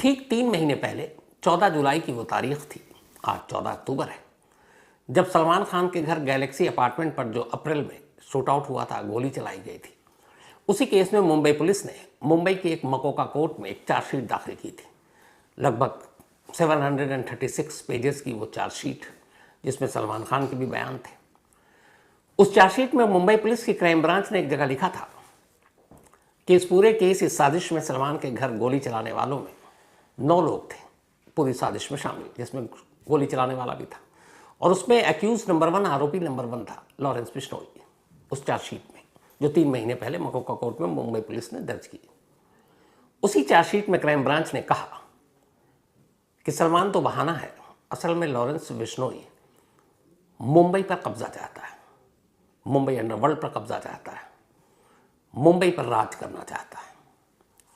ठीक 3 महीने पहले 14 जुलाई की वो तारीख थी, आज 14 अक्टूबर है, जब सलमान खान के घर गैलेक्सी अपार्टमेंट पर जो अप्रैल में शूट आउट हुआ था, गोली चलाई गई थी। उसी केस में मुंबई पुलिस ने मुंबई की एक मकोका कोर्ट में एक चार्जशीट दाखिल की थी। लगभग 736 पेजेस की वो चार्जशीट, जिसमें सलमान खान के भी बयान थे। उस चार्जशीट में मुंबई पुलिस की क्राइम ब्रांच ने एक जगह लिखा था कि इस पूरे केस, इस साजिश में सलमान के घर गोली चलाने वालों में 9 लोग थे पूरी साजिश में शामिल, जिसमें गोली चलाने वाला भी था। और उसमें एक्यूज नंबर 1, आरोपी नंबर 1 था लॉरेंस बिश्नोई, उस चार्जशीट में, जो 3 महीने पहले मकोका कोर्ट में मुंबई पुलिस ने दर्ज की। उसी चार्जशीट में क्राइम ब्रांच ने कहा कि सलमान तो बहाना है, असल में लॉरेंस बिश्नोई मुंबई पर कब्जा चाहता है, मुंबई अंडरवर्ल्ड पर कब्जा चाहता है, मुंबई पर राज करना चाहता है,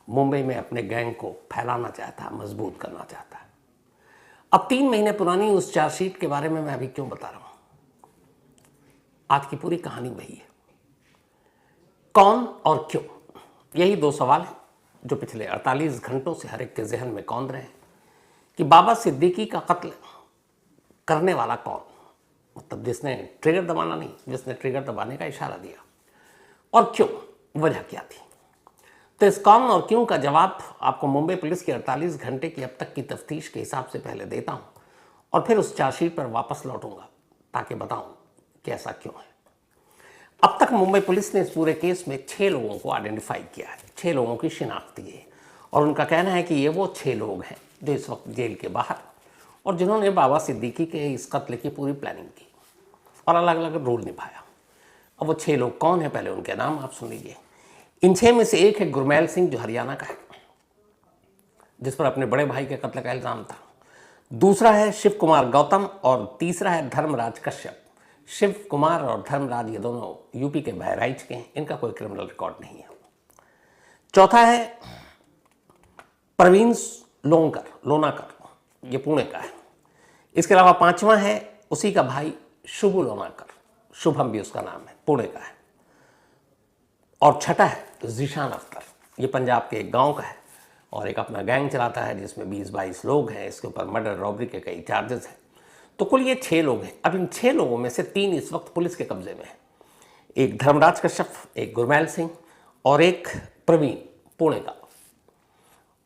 मुंबई में अपने गैंग को फैलाना चाहता है, मजबूत करना चाहता है। अब 3 महीने पुरानी उस चार्जशीट के बारे में मैं अभी क्यों बता रहा हूं? आज की पूरी कहानी वही है। कौन और क्यों, यही 2 सवाल हैं जो पिछले 48 घंटों से हर एक के जहन में कौंध रहे हैं कि बाबा सिद्दीकी का कत्ल करने वाला कौन, मतलब जिसने ट्रिगर दबाना नहीं, जिसने ट्रिगर दबाने का इशारा दिया, और क्यों, वजह क्या थी। तो इस कौन और क्यों का जवाब आपको मुंबई पुलिस की 48 घंटे की अब तक की तफ्तीश के हिसाब से पहले देता हूं, और फिर उस चार्जशीट पर वापस लौटूंगा ताकि बताऊं कि ऐसा क्यों है। अब तक मुंबई पुलिस ने इस पूरे केस में 6 लोगों को आइडेंटिफाई किया है, 6 लोगों की शिनाख्त की है, और उनका कहना है कि ये वो 6 लोग हैं जो इस वक्त जेल के बाहर, और जिन्होंने बाबा सिद्दीकी के इस कत्ल की पूरी प्लानिंग की और अलग अलग रोल निभाया। अब वो 6 लोग कौन है, पहले उनके नाम आप सुन लीजिए। इन 6 में से एक है गुरमैल सिंह, जो हरियाणा का है, जिस पर अपने बड़े भाई के कत्ल का इल्जाम था। दूसरा है शिव कुमार गौतम, और तीसरा है धर्मराज कश्यप। शिव कुमार और धर्मराज ये दोनों यूपी के बहराइच के हैं, इनका कोई क्रिमिनल रिकॉर्ड नहीं है। चौथा है प्रवीण लोनाकर, ये पुणे का है। इसके अलावा 5वां है उसी का भाई शुभू लोनाकर, शुभम भी उसका नाम है, पुणे का है। और छठा है ज़ीशान अख्तर, ये पंजाब के एक गांव का है और एक अपना गैंग चलाता है जिसमें 20-22 लोग हैं। इसके ऊपर मर्डर, रॉबरी के कई चार्जेस हैं। तो कुल ये 6 लोग हैं। अब इन 6 लोगों में से 3 इस वक्त पुलिस के कब्जे में है, एक धर्मराज कश्यप, एक गुरमैल सिंह और एक प्रवीण पुणे का।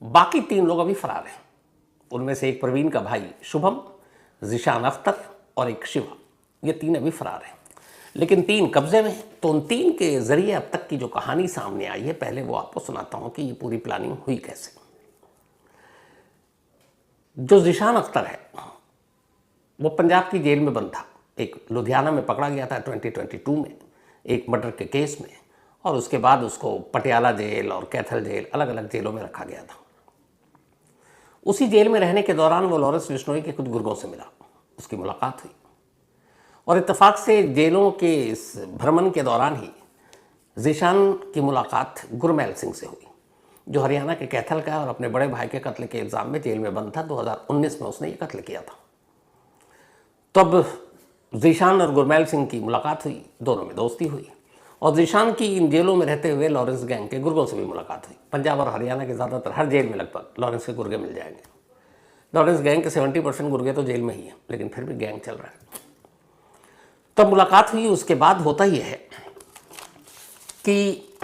बाकी 3 लोग अभी फरार हैं। उनमें से एक प्रवीण का भाई शुभम, ज़ीशान अख्तर और एक शिवा, ये 3 अभी फरार हैं, लेकिन 3 कब्जे में हैं। तो उन 3 के जरिए अब तक की जो कहानी सामने आई है, पहले वो आपको सुनाता हूं कि ये पूरी प्लानिंग हुई कैसे। जो ज़ीशान अख्तर है वो पंजाब की जेल में बंद था, एक लुधियाना में पकड़ा गया था 2022 में एक मर्डर के केस में, और उसके बाद उसको पटियाला जेल और कैथल जेल, अलग अलग जेलों में रखा गया था। उसी जेल में रहने के दौरान वो लॉरेंस बिश्नोई के कुछ गुर्गों से मिला, उसकी मुलाकात हुई, और इत्तेफाक से जेलों के इस भ्रमण के दौरान ही ज़ीशान की मुलाकात गुरमैल सिंह से हुई, जो हरियाणा के कैथल का है और अपने बड़े भाई के कत्ल के इल्ज़ाम में जेल में बंद था। 2019 में उसने ये कत्ल किया था। तब ज़ीशान और गुरमैल सिंह की मुलाकात हुई, दोनों में दोस्ती हुई, और ज़ीशान की इन जेलों में रहते हुए लॉरेंस गैंग के गुर्गों से भी मुलाकात हुई। पंजाब और हरियाणा के ज़्यादातर हर जेल में लगभग लॉरेंस के गुर्गे मिल जाएंगे। लॉरेंस गैंग के 70% गुर्गे तो जेल में ही हैं, लेकिन फिर भी गैंग चल रहा है। तब मुलाकात हुई। उसके बाद होता यह है कि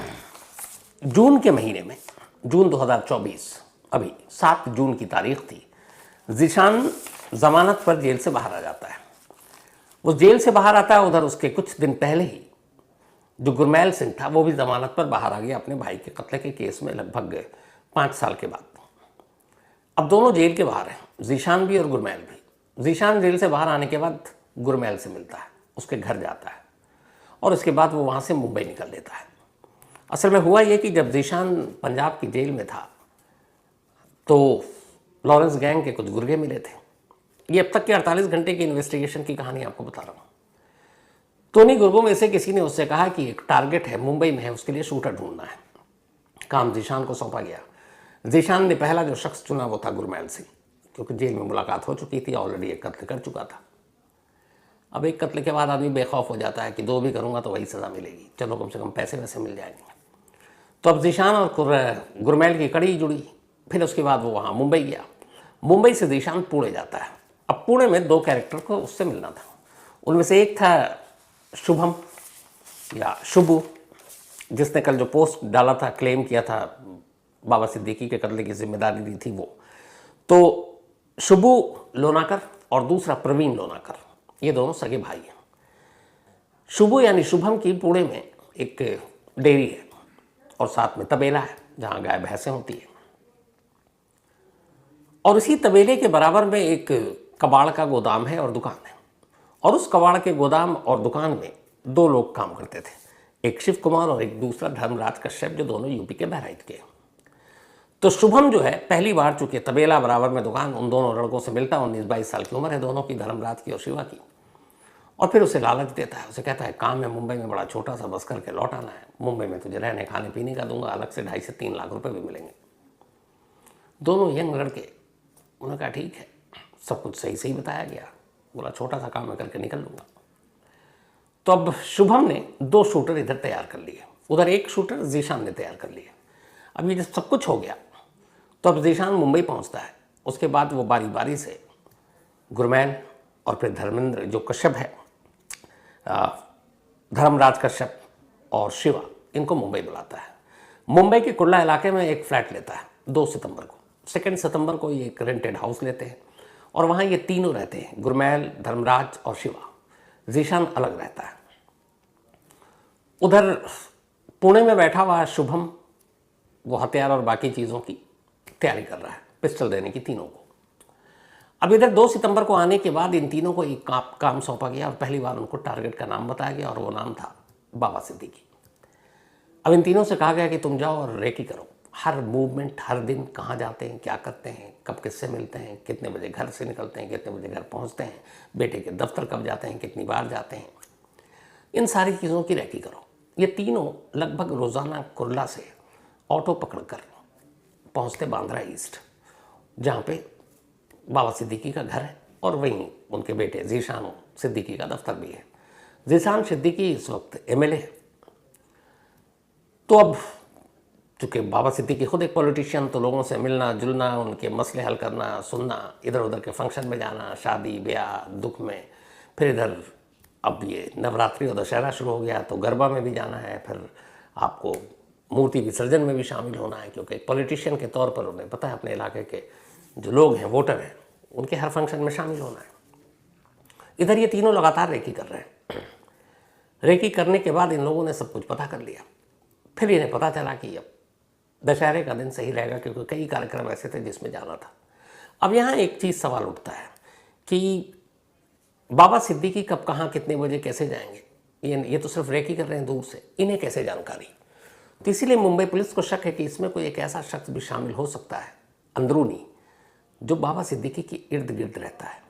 जून के महीने में, जून 2024, अभी 7 जून की तारीख थी, ज़ीशान जमानत पर जेल से बाहर आ जाता है। वो जेल से बाहर आता है, उधर उसके कुछ दिन पहले ही जो गुरमैल सिंह था वो भी जमानत पर बाहर आ गया अपने भाई के कत्ल के केस में, लगभग 5 साल के बाद। अब दोनों जेल के बाहर हैं, ज़ीशान भी और गुरमैल भी। ज़ीशान जेल से बाहर आने के बाद गुरमैल से मिलता है, उसके घर जाता है, और उसके बाद वो वहाँ से मुंबई निकल लेता है। असल में हुआ ये कि जब ज़ीशान पंजाब की जेल में था तो लॉरेंस गैंग के कुछ गुर्गे मिले थे। ये अब तक के 48 घंटे की इन्वेस्टिगेशन की कहानी आपको बता रहा हूँ। तो उन्हीं गुर्गों में से किसी ने उससे कहा कि एक टारगेट है, मुंबई में है, उसके लिए शूटर ढूंढना है। काम ज़ीशान को सौंपा गया। ज़ीशान ने पहला जो शख्स चुना वो था गुरमैल सिंह, क्योंकि जेल में मुलाकात हो चुकी थी, ऑलरेडी एक कत्ल कर चुका था। अब एक कत्ल के बाद आदमी बेखौफ हो जाता है कि 2 भी करूँगा तो वही सज़ा मिलेगी, चलो कम से कम पैसे वैसे मिल जाएंगे। तो अब ज़ीशान और गुरमैल की कड़ी जुड़ी, फिर उसके बाद वो वहाँ मुंबई गया। मुंबई से जीशान पुणे जाता है। अब पुणे में 2 कैरेक्टर को उससे मिलना था। उनमें से एक था शुभम या शुभू, जिसने कल जो पोस्ट डाला था, क्लेम किया था बाबा सिद्दीकी के कत्ले की जिम्मेदारी दी थी वो। तो शुभू लोनाकर और दूसरा प्रवीण लोनाकर, ये दोनों सगे भाई हैं। शुभू यानी शुभम की पुणे में एक डेयरी है और साथ में तबेला है जहाँ गाय भैंसें होती है। और इसी तबेले के बराबर में एक कबाड़ का गोदाम है और दुकान है। और उस कबाड़ के गोदाम और दुकान में 2 लोग काम करते थे, एक शिव कुमार और एक दूसरा धर्मराज कश्यप, जो दोनों यूपी के बहराइच के। तो शुभम जो है पहली बार, चूंकि तबेला बराबर में दुकान, उन दोनों लड़कों से मिलता है। 19-22 साल की उम्र है दोनों की, धर्मराज की और शिवा की। और फिर उसे लालच देता है, उसे कहता है काम है मुंबई में बड़ा छोटा सा, बस करके लौट आना है। मुंबई में तुझे रहने खाने पीने का दूंगा, अलग से 2.5 से 3 लाख रुपए भी मिलेंगे। दोनों यंग लड़के, उन्होंने कहा ठीक है, सब कुछ सही सही बताया गया। बोला छोटा सा काम है, करके निकल लूँगा। तो अब शुभम ने 2 शूटर इधर तैयार कर लिए, उधर एक शूटर जीशान ने तैयार कर लिए। अब ये जब सब कुछ हो गया तो अब जीशान मुंबई पहुंचता है। उसके बाद वो बारी बारी से गुरमैन और फिर धर्मेंद्र, जो कश्यप है, धर्मराज कश्यप और शिवा, इनको मुंबई बुलाता है। मुंबई के कुर्ला इलाके में एक फ्लैट लेता है 2 सितंबर को। 2 सितंबर को ये एक रेंटेड हाउस लेते हैं और वहाँ ये तीनों रहते हैं, गुरमैल, धर्मराज और शिवा। जीशान अलग रहता है। उधर पुणे में बैठा हुआ शुभम, वो हथियार और बाकी चीज़ों की तैयारी कर रहा है, पिस्टल देने की तीनों को। अब इधर 2 सितंबर को आने के बाद इन तीनों को एक काम सौंपा गया और पहली बार उनको टारगेट का नाम बताया गया और वो नाम था बाबा सिद्दीकी। अब इन तीनों से कहा गया कि तुम जाओ और रेकी करो, हर मूवमेंट, हर दिन कहाँ जाते हैं, क्या करते हैं, कब किससे मिलते हैं, कितने बजे घर से निकलते हैं, कितने बजे घर पहुँचते हैं, बेटे के दफ्तर कब जाते हैं, कितनी बार जाते हैं, इन सारी चीज़ों की रेकी करो। ये तीनों लगभग रोज़ाना कुर्ला से ऑटो पकड़कर पहुँचते बांद्रा ईस्ट, जहाँ पे बाबा सिद्दीकी का घर है और वहीं उनके बेटे जीशान सिद्दीकी का दफ्तर भी है। जीशान सिद्दीकी इस वक्त एमएलए है। तो अब चूँकि बाबा सिद्दीकी खुद एक पॉलिटिशियन, तो लोगों से मिलना जुलना, उनके मसले हल करना, सुनना, इधर उधर के फंक्शन में जाना, शादी ब्याह दुख में, फिर इधर अब ये नवरात्रि और दशहरा शुरू हो गया तो गरबा में भी जाना है, फिर आपको मूर्ति विसर्जन में भी शामिल होना है, क्योंकि एक पॉलिटिशियन के तौर पर उन्हें पता है अपने इलाके के जो लोग हैं, वोटर हैं, उनके हर फंक्शन में शामिल होना है। इधर ये तीनों लगातार रेकी कर रहे हैं। रेकी करने के बाद इन लोगों ने सब कुछ पता कर लिया। फिर इन्हें पता चला कि अब दशहरे का दिन सही रहेगा, क्योंकि कई कार्यक्रम ऐसे थे जिसमें जाना था। अब यहाँ एक चीज़ सवाल उठता है कि बाबा सिद्दीकी कब, कहाँ, कितने बजे, कैसे जाएंगे। ये तो सिर्फ रेकी कर रहे हैं दूर से, इन्हें कैसे जानकारी। तो इसीलिए मुंबई पुलिस को शक है कि इसमें कोई एक ऐसा शख्स भी शामिल हो सकता है अंदरूनी, जो बाबा सिद्दीकी के इर्द गिर्द रहता है।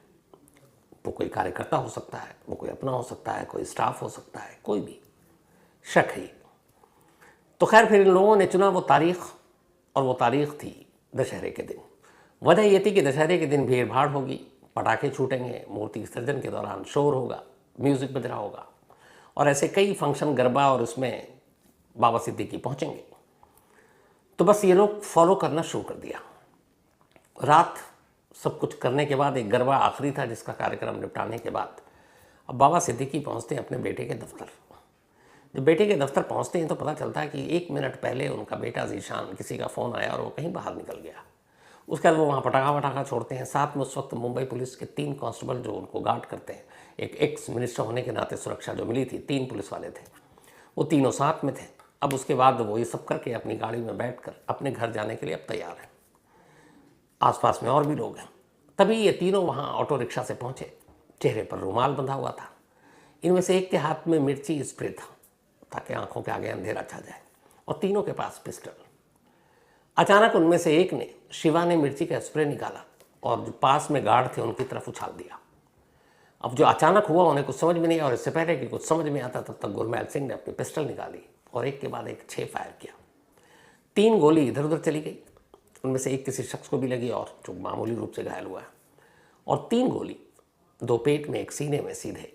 वो कोई कार्यकर्ता हो सकता है, वो कोई अपना हो सकता है, कोई स्टाफ हो सकता है, कोई भी शक है। तो खैर फिर इन लोगों ने चुना वो तारीख, और वो तारीख थी दशहरे के दिन। वजह ये थी कि दशहरे के दिन भीड़ भाड़ होगी, पटाखे छूटेंगे, मूर्ति विसर्जन के दौरान शोर होगा, म्यूज़िक बज रहा होगा, और ऐसे कई फंक्शन गरबा और उसमें बाबा सिद्दीकी पहुँचेंगे। तो बस ये लोग फॉलो करना शुरू कर दिया। रात सब कुछ करने के बाद एक गरबा आखिरी था, जिसका कार्यक्रम निपटाने के बाद अब बाबा सिद्दीकी पहुँचते हैं अपने बेटे के दफ्तर। जब बेटे के दफ्तर पहुँचते हैं तो पता चलता है कि 1 मिनट पहले उनका बेटा जीशान, किसी का फ़ोन आया और वो कहीं बाहर निकल गया। उसके बाद वो वहाँ पटाखा वटाखा छोड़ते हैं। साथ में उस वक्त मुंबई पुलिस के 3 कांस्टेबल जो उनको गार्ड करते हैं, एक एक्स मिनिस्टर होने के नाते सुरक्षा जो मिली थी, 3 पुलिस वाले थे, वो तीनों साथ में थे। अब उसके बाद वो ये सब करके अपनी गाड़ी में बैठकर अपने घर जाने के लिए अब तैयार हैं। आसपास में और भी लोग हैं। तभी ये तीनों वहाँ ऑटो रिक्शा से पहुँचे। चेहरे पर रुमाल बंधा हुआ था। इनमें से एक के हाथ में मिर्ची स्प्रे था ताकि आंखों के आगे अंधेरा छा जाए, और तीनों के पास पिस्टल। अचानक उनमें से एक ने, शिवा ने, मिर्ची का स्प्रे निकाला और जो पास में गार्ड थे उनकी तरफ उछाल दिया। अब जो अचानक हुआ उन्हें कुछ समझ में नहीं, और इससे पहले कि कुछ समझ में आता तब तक गुरमैल सिंह ने अपनी पिस्टल निकाली और एक के बाद एक 6 फायर किया। 3 गोली इधर उधर चली गई। उनमें से एक किसी शख्स को भी लगी और जो मामूली रूप से घायल हुआ है, और 3 गोली, 2 पेट में, एक सीने में, सीधे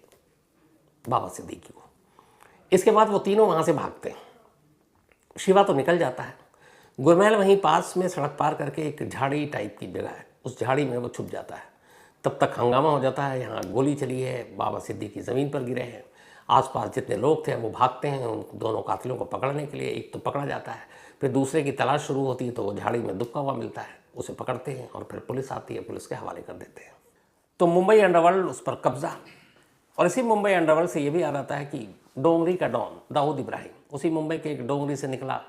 बाबा सिद्दीकी को। इसके बाद वो तीनों वहाँ से भागते हैं। शिवा तो निकल जाता है। गुरमैल वहीं पास में सड़क पार करके एक झाड़ी टाइप की जगह है, उस झाड़ी में वो छुप जाता है। तब तक हंगामा हो जाता है, यहाँ गोली चली है, बाबा सिद्दीकी ज़मीन पर गिरे हैं। आसपास जितने लोग थे वो भागते हैं उन दोनों कातिलों को पकड़ने के लिए। एक तो पकड़ा जाता है, फिर दूसरे की तलाश शुरू होती है, तो वो झाड़ी में दुबका हुआ मिलता है, उसे पकड़ते हैं और फिर पुलिस आती है, पुलिस के हवाले कर देते हैं। तो मुंबई अंडरवर्ल्ड उस पर कब्जा। और इसी मुंबई अंडरवर्ल्ड से ये भी याद आता है कि डोंगरी का डॉन दाऊद इब्राहिम, उसी मुंबई के एक डोंगरी से निकला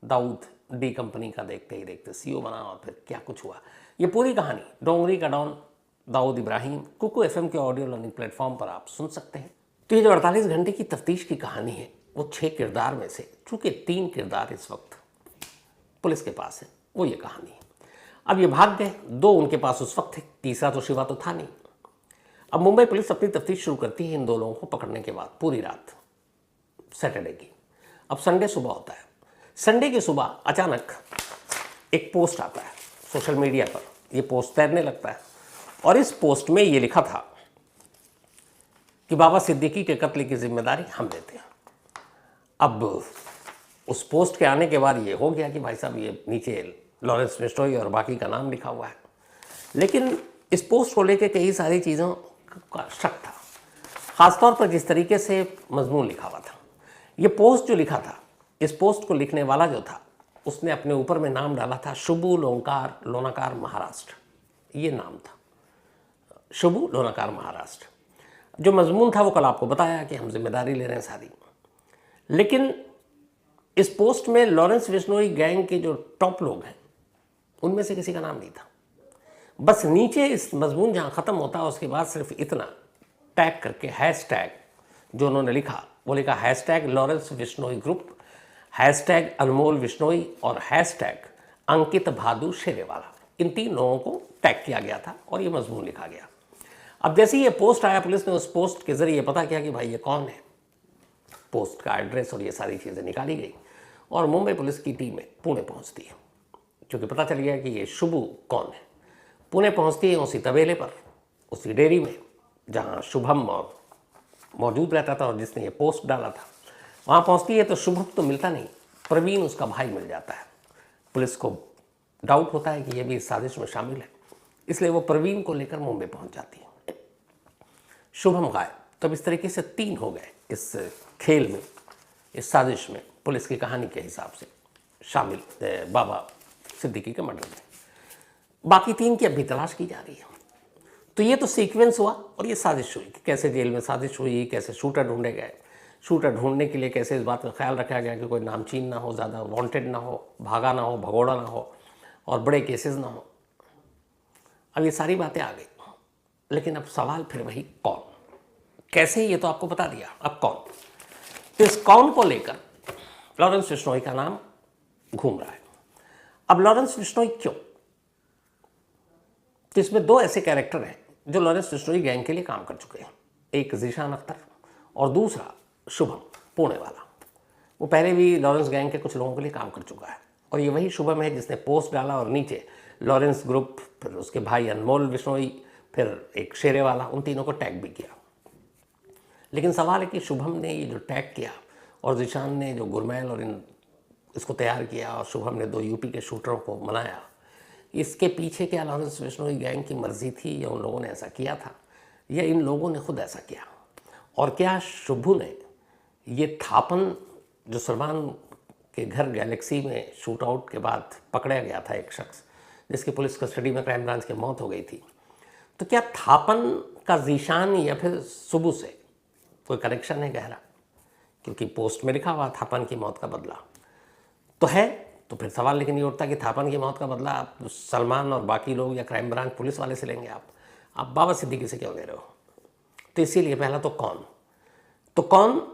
दाऊद, डी कंपनी का देखते ही देखते सीईओ बना और फिर क्या कुछ हुआ। ये पूरी कहानी डोंगरी का डॉन दाऊद इब्राहिम कुकू एफएम के ऑडियो लर्निंग प्लेटफॉर्म पर आप सुन सकते हैं। तो ये जो 48 घंटे की तफ्तीश की कहानी है वो 6 किरदार में से चूंकि 3 किरदार इस वक्त पुलिस के पास है, वो ये कहानी है। अब ये भाग गए, 2 उनके पास उस वक्त थे, तीसरा तो शिवा तो था नहीं। अब मुंबई पुलिस अपनी तफ्तीश शुरू करती है इन 2 लोगों को पकड़ने के बाद पूरी रात सैटरडे की। अब संडे सुबह होता है। संडे की सुबह अचानक एक पोस्ट आता है सोशल मीडिया पर, ये पोस्ट तैरने लगता है और इस पोस्ट में ये लिखा था कि बाबा सिद्दीकी के कत्ल की जिम्मेदारी हम लेते हैं। अब उस पोस्ट के आने के बाद ये हो गया कि भाई साहब ये नीचे लॉरेंस बिश्नोई और बाकी का नाम लिखा हुआ है, लेकिन इस पोस्ट को लेकर कई सारी चीज़ों का शक था, ख़ासतौर पर जिस तरीके से मजमून लिखा हुआ था। ये पोस्ट जो लिखा था, इस पोस्ट को लिखने वाला जो था उसने अपने ऊपर में नाम डाला था शुभू लोनाकार महाराष्ट्र, ये नाम था शुभू लोनाकार महाराष्ट्र। जो मजमून था वो कल आपको बताया कि हम जिम्मेदारी ले रहे हैं सारी, लेकिन इस पोस्ट में लॉरेंस बिश्नोई गैंग के जो टॉप लोग हैं उनमें से किसी का नाम नहीं था। बस नीचे इस मजमून जहाँ ख़त्म होता है उसके बाद सिर्फ इतना टैग करके हैशटैग जो उन्होंने लिखा वो लिखा hashtag Lawrence Bishnoi group, hashtag Anmol Bishnoi और हैशटैग अंकित भादु शेरेवाला। इन 3 लोगों को टैग किया गया था और ये मजमून लिखा गया। अब जैसे ही ये पोस्ट आया पुलिस ने उस पोस्ट के ज़रिए पता किया कि भाई ये कौन है, पोस्ट का एड्रेस और ये सारी चीज़ें निकाली गई और मुंबई पुलिस की टीम पुणे पहुंचती है, क्योंकि पता चल गया कि ये शुभू कौन है। पुणे पहुंचती है उसी तबेले पर, उसी डेयरी में जहां शुभम और मौजूद रहता था और जिसने ये पोस्ट डाला था। वहाँ पहुँचती है तो शुभम तो मिलता नहीं, प्रवीण उसका भाई मिल जाता है। पुलिस को डाउट होता है कि ये भी इस साजिश में शामिल है, इसलिए वो प्रवीण को लेकर मुंबई पहुँच जाती है। शुभम गायब। तब इस तरीके से 3 हो गए इस खेल में, इस साजिश में, पुलिस की कहानी के हिसाब से शामिल बाबा सिद्दीकी के मर्डर में। बाकी 3 की अभी तलाश की जा रही है। तो ये तो सीक्वेंस हुआ और ये साजिश हुई कि कैसे जेल में साजिश हुई, कैसे शूटर ढूंढे गए, शूटर ढूंढने के लिए कैसे इस बात का ख्याल रखा गया कि कोई नामचीन ना हो, ज़्यादा वांटेड ना हो, भागा ना हो, भगोड़ा ना हो और बड़े केसेस ना हो। अब ये सारी बातें आ गई, लेकिन अब सवाल फिर वही कौन, कैसे, ये तो आपको बता दिया, अब कौन। तो इस कौन को लेकर लॉरेंस बिश्नोई का नाम घूम रहा है। अब लॉरेंस बिश्नोई क्यों, तो इसमें 2 ऐसे कैरेक्टर हैं जो लॉरेंस बिश्नोई गैंग के लिए काम कर चुके हैं, एक ज़ीशान अख्तर और दूसरा शुभम पुणे वाला। वो पहले भी लॉरेंस गैंग के कुछ लोगों के लिए काम कर चुका है और ये वही शुभम है जिसने पोस्ट डाला और नीचे लॉरेंस ग्रुप, फिर उसके भाई अनमोल बिश्नोई, फिर एक शेरे वाला, उन तीनों को टैग भी किया। लेकिन सवाल है कि शुभम ने ये जो टैग किया और ज़ीशान ने जो गुरमैल और इसको तैयार किया और शुभम ने 2 यूपी के शूटरों को मनाया, इसके पीछे क्या लॉरेंस बिश्नोई गैंग की मर्जी थी या उन लोगों ने ऐसा किया था या इन लोगों ने खुद ऐसा किया? और क्या शुभू ने ये थापन जो सलमान के घर गैलेक्सी में शूट आउट के बाद पकड़ा गया था एक शख्स जिसकी पुलिस कस्टडी में क्राइम ब्रांच की मौत हो गई थी, तो क्या थापन का ज़ीशान या फिर शुभू से कोई कनेक्शन है गहरा? क्योंकि पोस्ट में लिखा हुआ थापन की मौत का बदला तो है, तो फिर सवाल लेकिन ये उठता कि थापन की मौत का बदला आप सलमान और बाकी लोग या क्राइम ब्रांच पुलिस वाले से लेंगे, आप बाबा सिद्दीकी से क्यों ले रहे हो? तो इसीलिए पहला तो कौन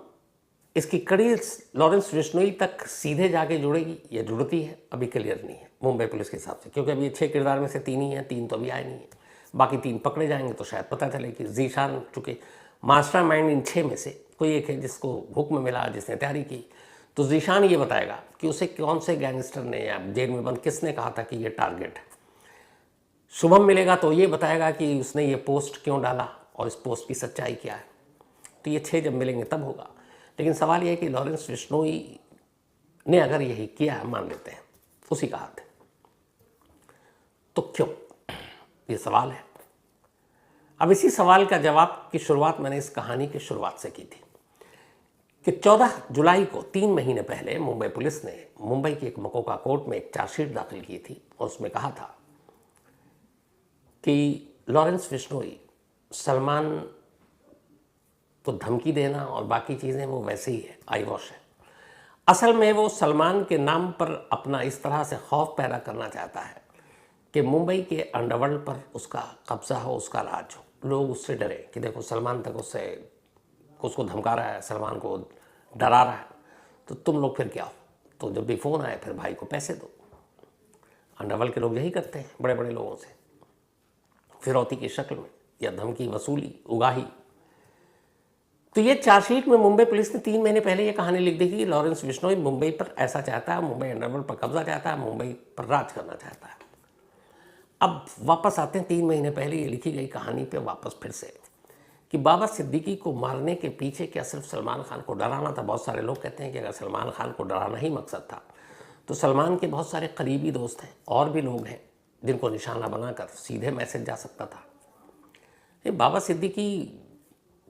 इसकी कड़ी लॉरेंस बिश्नोई तक सीधे जाके जुड़ेगी या जुड़ती है, अभी क्लियर नहीं है मुंबई पुलिस के हिसाब से, क्योंकि अभी 6 किरदार में से 3 ही हैं, 3 तो अभी आए नहीं है। बाकी 3 पकड़े जाएंगे तो शायद पता चले कि ज़ीशान चूँकि मास्टरमाइंड इन 6 में से कोई एक है जिसको हुक्म मिला, जिसने तैयारी की, तो ज़ीशान ये बताएगा कि उसे कौन से गैंगस्टर ने या जेल में बंद किसने कहा था कि ये टारगेट है। शुभम मिलेगा तो ये बताएगा कि उसने ये पोस्ट क्यों डाला और इस पोस्ट की सच्चाई क्या है। तो ये 6 जब मिलेंगे तब होगा। लेकिन सवाल ये है कि लॉरेंस बिश्नोई ने अगर यही किया है, मान लेते हैं, उसी का हाथ है। तो क्यों, ये सवाल है। अब इसी सवाल का जवाब की शुरुआत मैंने इस कहानी की शुरुआत से की थी कि 14 जुलाई को 3 महीने पहले मुंबई पुलिस ने मुंबई की एक मकोका कोर्ट में एक चार्जशीट दाखिल की थी और उसमें कहा था कि लॉरेंस बिश्नोई सलमान को धमकी देना और बाकी चीज़ें वो वैसे ही है, आई वॉश है। असल में वो सलमान के नाम पर अपना इस तरह से खौफ पैदा करना चाहता है कि मुंबई के अंडरवर्ल्ड पर उसका कब्जा हो, उसका राज हो, लोग उससे डरे कि देखो सलमान तक उसको धमका रहा है, सलमान को डरा रहा है, तो तुम लोग फिर क्या हो। तो जब भी फ़ोन आए फिर भाई को पैसे दो। अंडरवर्ल्ड के लोग यही करते हैं बड़े बड़े लोगों से, फिरौती की शक्ल में या धमकी वसूली, उगाही। तो ये चार्जशीट में मुंबई पुलिस ने 3 महीने पहले ये कहानी लिख दी कि लॉरेंस बिश्नोई मुंबई पर ऐसा चाहता है, मुंबई अंडरवर्ल्ड पर कब्जा चाहता है, मुंबई पर राज करना चाहता है। अब वापस आते हैं 3 महीने पहले ये लिखी गई कहानी पे वापस फिर से कि बाबा सिद्दीकी को मारने के पीछे क्या सिर्फ सलमान खान को डराना था। बहुत सारे लोग कहते हैं कि अगर सलमान खान को डराना ही मकसद था तो सलमान के बहुत सारे करीबी दोस्त हैं और भी लोग हैं जिनको निशाना बनाकर सीधे मैसेज जा सकता था। ये बाबा सिद्दीकी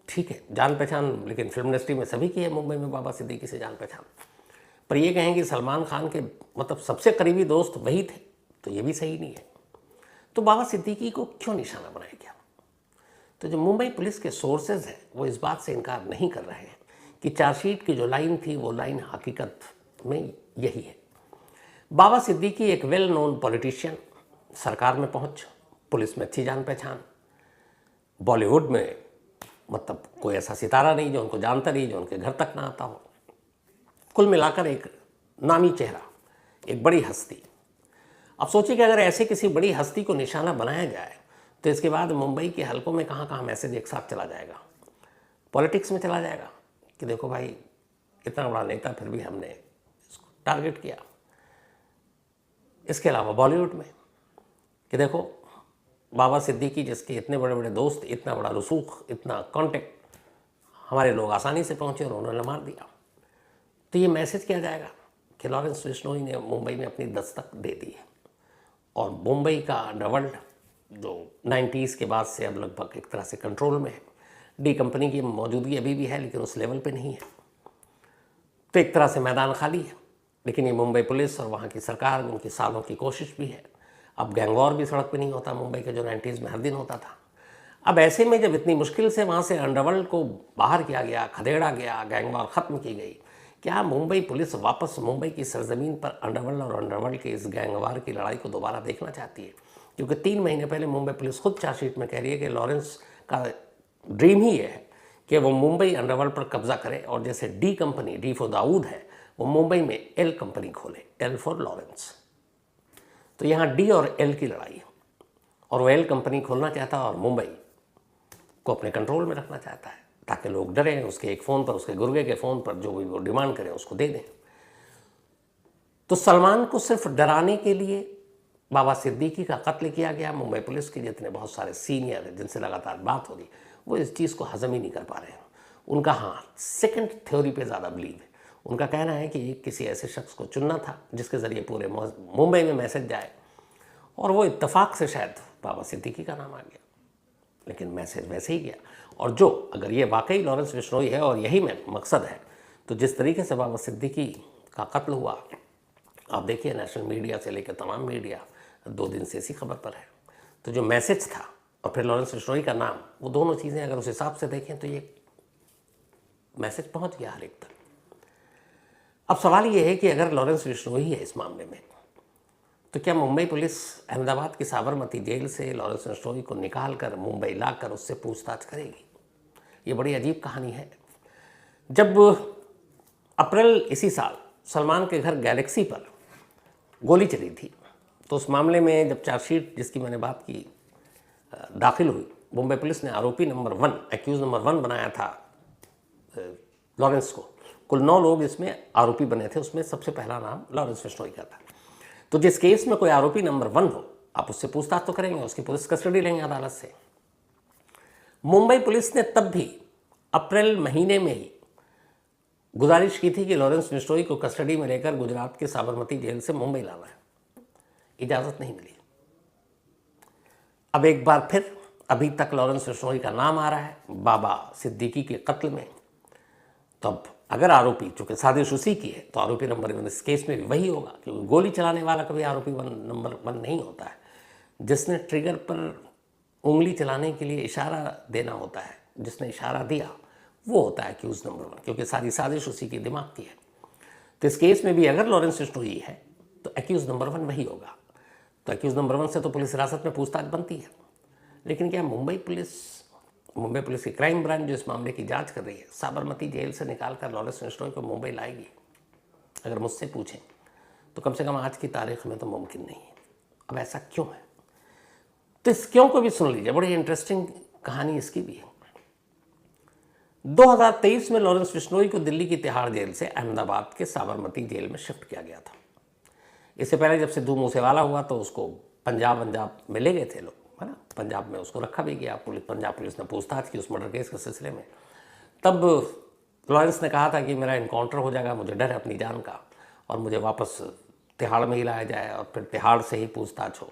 ठीक है, जान पहचान, लेकिन फिल्म इंडस्ट्री में सभी की है मुंबई में बाबा सिद्दीकी से जान पहचान। पर ये कहें कि सलमान खान के मतलब सबसे करीबी दोस्त वही थे, तो ये भी सही नहीं है। तो बाबा सिद्दीकी को क्यों निशाना बनाया गया? तो जो मुंबई पुलिस के सोर्सेज हैं वो इस बात से इनकार नहीं कर रहे हैं कि चार्जशीट की जो लाइन थी वो लाइन हकीकत में यही है। बाबा सिद्दीकी एक वेल नोन पॉलिटिशियन, सरकार में पहुंच, पुलिस में अच्छी जान पहचान, बॉलीवुड में मतलब कोई ऐसा सितारा नहीं जो उनको जानता नहीं, जो उनके घर तक ना आता हो। कुल मिलाकर एक नामी चेहरा, एक बड़ी हस्ती। अब सोचिए कि अगर ऐसे किसी बड़ी हस्ती को निशाना बनाया जाए तो इसके बाद मुंबई के हलकों में कहाँ कहाँ मैसेज एक साथ चला जाएगा। पॉलिटिक्स में चला जाएगा कि देखो भाई इतना बड़ा नेता फिर भी हमने इसको टारगेट किया। इसके अलावा बॉलीवुड में कि देखो बाबा सिद्दीकी जिसके इतने बड़े बड़े दोस्त, इतना बड़ा रसूख, इतना कांटेक्ट, हमारे लोग आसानी से पहुंचे और उन्होंने मार दिया। तो ये मैसेज किया जाएगा कि लॉरेंस बिश्नोई ने मुंबई में अपनी दस्तक दे दी है और मुंबई का अंडरवर्ल्ड जो 90s के बाद से अब लगभग एक तरह से कंट्रोल में है। डी कंपनी की मौजूदगी अभी भी है लेकिन उस लेवल पे नहीं है। तो एक तरह से मैदान खाली है, लेकिन ये मुंबई पुलिस और वहाँ की सरकार, उनकी सालों की कोशिश भी है। अब गैंग वॉर भी सड़क पे नहीं होता मुंबई के, जो 90s में हर दिन होता था। अब ऐसे में जब इतनी मुश्किल से वहाँ से अंडरवर्ल्ड को बाहर किया गया, खदेड़ा गया, गैंग वॉर ख़त्म की गई, क्या मुंबई पुलिस वापस मुंबई की सरजमीन पर अंडरवर्ल्ड और अंडरवर्ल्ड के इस गैंग वॉर की लड़ाई को दोबारा देखना चाहती है? क्योंकि 3 महीने पहले मुंबई पुलिस खुद चार्जशीट में कह रही है कि लॉरेंस का ड्रीम ही ये है कि वो मुंबई अंडरवर्ल्ड पर कब्जा करे और जैसे D company, D for Dawood है, वो मुंबई में एल कंपनी खोले, एल फॉर लॉरेंस। तो यहाँ डी और एल की लड़ाई है और वो एल कंपनी खोलना चाहता है और मुंबई को अपने कंट्रोल में रखना चाहता है ताकि लोग डरें, उसके एक फ़ोन पर, उसके गुर्गे के फ़ोन पर जो भी वो डिमांड करें उसको दे दें। तो सलमान को सिर्फ डराने के लिए बाबा सिद्दीकी का कत्ल किया गया। मुंबई पुलिस के जितने बहुत सारे सीनियर हैं जिनसे लगातार बात हो रही, वो इस चीज़ को हजम ही नहीं कर पा रहे हैं। उनका हाँ सेकंड थ्योरी पे ज़्यादा बिलीव है। उनका कहना है कि किसी ऐसे शख्स को चुनना था जिसके ज़रिए पूरे मुंबई में मैसेज जाए और वो इत्तेफाक से शायद बाबा सिद्दीकी का नाम आ गया, लेकिन मैसेज वैसे ही गया। और जो अगर ये वाकई लॉरेंस बिश्नोई है और यही मकसद है, तो जिस तरीके से बाबा सिद्दीकी का कत्ल हुआ, आप देखिए नेशनल मीडिया से लेकर तमाम मीडिया 2 दिन से इसी खबर पर है। तो जो मैसेज था और फिर लॉरेंस बिश्नोई का नाम, वो दोनों चीज़ें अगर उस हिसाब से देखें तो ये मैसेज पहुंच गया हर एक तक। अब सवाल ये है कि अगर लॉरेंस बिश्नोई है इस मामले में, तो क्या मुंबई पुलिस अहमदाबाद की साबरमती जेल से लॉरेंस बिश्नोई को निकाल कर मुंबई लाकर उससे पूछताछ करेगी? ये बड़ी अजीब कहानी है। जब अप्रैल इसी साल सलमान के घर गैलेक्सी पर गोली चली थी, तो उस मामले में जब चार्जशीट जिसकी मैंने बात की दाखिल हुई, मुंबई पुलिस ने आरोपी नंबर 1, एक्यूज नंबर 1 बनाया था लॉरेंस को। कुल 9 लोग इसमें आरोपी बने थे, उसमें सबसे पहला नाम लॉरेंस बिश्नोई का था। तो जिस केस में कोई आरोपी नंबर 1 हो, आप उससे पूछताछ तो करेंगे, उसकी पुलिस कस्टडी लेंगे अदालत से। मुंबई पुलिस ने तब भी अप्रैल महीने में ही गुजारिश की थी कि लॉरेंस बिश्नोई को कस्टडी में लेकर गुजरात के साबरमती जेल से मुंबई लाना है। इजाज़त नहीं मिली। अब एक बार फिर अभी तक लॉरेंस बिश्नोई का नाम आ रहा है बाबा सिद्दीकी के कत्ल में। तो अब अगर आरोपी, चूंकि साजिश उसी की है, तो आरोपी नंबर 1 इस केस में भी वही होगा, क्योंकि गोली चलाने वाला कभी आरोपी नंबर 1 नहीं होता है। जिसने ट्रिगर पर उंगली चलाने के लिए इशारा देना होता है, जिसने इशारा दिया, वो होता है एक्यूज नंबर 1, क्योंकि सारी साजिश उसी के दिमाग की है। तो इस केस में भी अगर लॉरेंस बिश्नोई है तो एक्यूज नंबर 1 वही होगा। तो एक्यूज नंबर 1 से तो पुलिस हिरासत में पूछताछ बनती है। लेकिन क्या मुंबई पुलिस की क्राइम ब्रांच जो इस मामले की जांच कर रही है, साबरमती जेल से निकालकर लॉरेंस बिश्नोई को मुंबई लाएगी? अगर मुझसे पूछें तो कम से कम आज की तारीख में तो मुमकिन नहीं है। अब ऐसा क्यों है? तो इस क्यों को भी सुन लीजिए, बड़ी इंटरेस्टिंग कहानी इसकी भी है। 2023 में लॉरेंस बिश्नोई को दिल्ली की तिहाड़ जेल से अहमदाबाद के साबरमती जेल में शिफ्ट किया गया था। इससे पहले जब सिद्धू मूसेवाला हुआ तो उसको पंजाब में ले गए थे लोग, है ना। पंजाब में उसको रखा भी गया। पंजाब पुलिस ने पूछताछ की उस मर्डर केस के सिलसिले में। तब लॉरेंस ने कहा था कि मेरा इनकाउंटर हो जाएगा, मुझे डर है अपनी जान का, और मुझे वापस तिहाड़ में ही लाया जाए और फिर तिहाड़ से ही पूछताछ हो,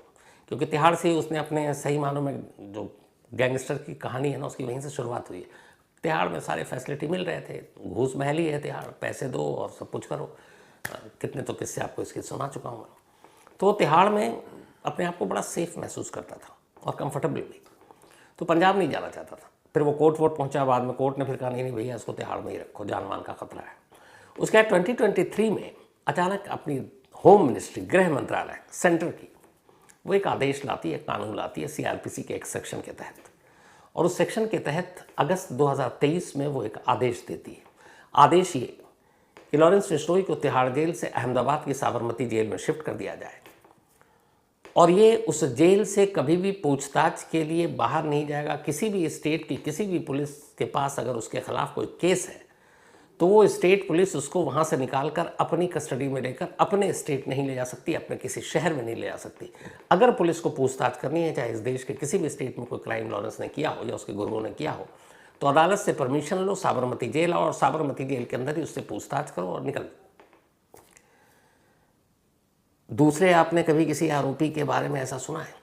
क्योंकि तिहाड़ से ही उसने अपने सही मानों में जो गैंगस्टर की कहानी है ना, उसकी वहीं से शुरुआत हुई है। तिहाड़ में सारे फैसिलिटी मिल रहे थे, घूस महल ही है तिहाड़, पैसे दो और सब कुछ करो। कितने तो किस्से आपको इसके सुना चुका हूँ मैं। तो तिहाड़ में अपने आप को बड़ा सेफ महसूस करता था और कंफर्टेबल भी। तो पंजाब नहीं जाना चाहता था। फिर वो कोर्ट पहुंचा, बाद में कोर्ट ने फिर कहा नहीं भैया इसको तिहाड़ में ही रखो, जानमान का खतरा है। उसके बाद 2023 में अचानक अपनी होम मिनिस्ट्री, गृह मंत्रालय सेंटर की, वो एक आदेश लाती है, कानून लाती है CRPC के एक सेक्शन के तहत, और उस सेक्शन के तहत अगस्त 2023 में वो एक आदेश देती है। आदेश ये कि लॉरेंस बिश्नोई को तिहाड़ जेल से अहमदाबाद की साबरमती जेल में शिफ्ट कर दिया जाए, और ये उस जेल से कभी भी पूछताछ के लिए बाहर नहीं जाएगा। किसी भी स्टेट की किसी भी पुलिस के पास अगर उसके खिलाफ कोई केस है तो वो स्टेट पुलिस उसको वहाँ से निकालकर अपनी कस्टडी में लेकर अपने स्टेट नहीं ले जा सकती, अपने किसी शहर में नहीं ले जा सकती। अगर पुलिस को पूछताछ करनी है, चाहे इस देश के किसी भी स्टेट में कोई क्राइम लॉरेंस ने किया हो या उसके गुरुओं ने किया हो, तो अदालत से परमिशन लो, साबरमती जेल आओ और साबरमती जेल के अंदर ही उससे पूछताछ करो और निकल। दूसरे, आपने कभी किसी आरोपी के बारे में ऐसा सुना है?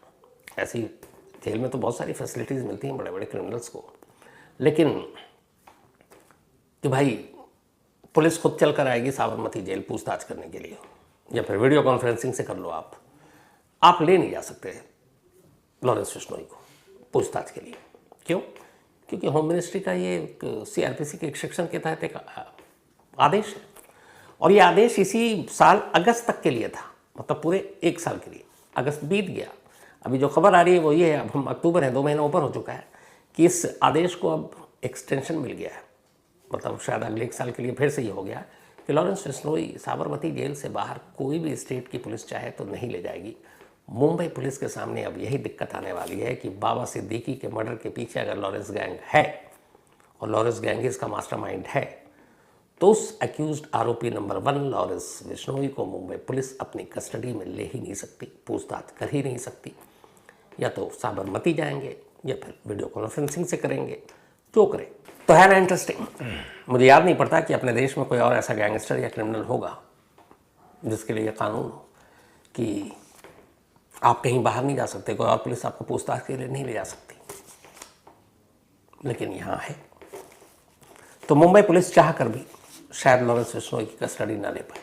ऐसी जेल में तो बहुत सारी फैसिलिटीज़ मिलती हैं बड़े बड़े क्रिमिनल्स को, लेकिन कि भाई पुलिस खुद चल कर आएगी साबरमती जेल पूछताछ करने के लिए, या फिर वीडियो कॉन्फ्रेंसिंग से कर लो, आप ले नहीं जा सकते लॉरेंस बिश्नोई को पूछताछ के लिए। क्यों? क्योंकि होम मिनिस्ट्री का ये CRPC के एक सेक्शन के तहत एक आदेश है, और ये आदेश इसी साल अगस्त तक के लिए था, मतलब पूरे 1 साल के लिए। अगस्त बीत गया, अभी जो खबर आ रही है वो ये है, अब हम अक्टूबर है, 2 महीना ऊपर हो चुका है, कि इस आदेश को अब एक्सटेंशन मिल गया है। मतलब शायद अगले 1 साल के लिए फिर से ये हो गया कि लॉरेंस बिश्नोई साबरमती जेल से बाहर कोई भी स्टेट की पुलिस चाहे तो नहीं ले जाएगी। मुंबई पुलिस के सामने अब यही दिक्कत आने वाली है कि बाबा सिद्दीकी के मर्डर के पीछे अगर लॉरेंस गैंग है और लॉरेंस गैंग इसका मास्टरमाइंड है, तो उस एक्यूज्ड आरोपी नंबर 1 लॉरेंस बिश्नोई को मुंबई पुलिस अपनी कस्टडी में ले ही नहीं सकती, पूछताछ कर ही नहीं सकती। या तो साबरमती जाएंगे या फिर वीडियो कॉन्फ्रेंसिंग से करेंगे, जो करें। तो है ना इंटरेस्टिंग। मुझे याद नहीं पड़ता कि अपने देश में कोई और ऐसा गैंगस्टर या क्रिमिनल होगा जिसके लिए कानून हो कि आप कहीं बाहर नहीं जा सकते, कोई और पुलिस आपको पूछताछ के लिए नहीं ले जा सकती, लेकिन यहाँ है। तो मुंबई पुलिस चाह कर भी शायद लॉरेंस बिश्नोई की कस्टडी ना ले पाए।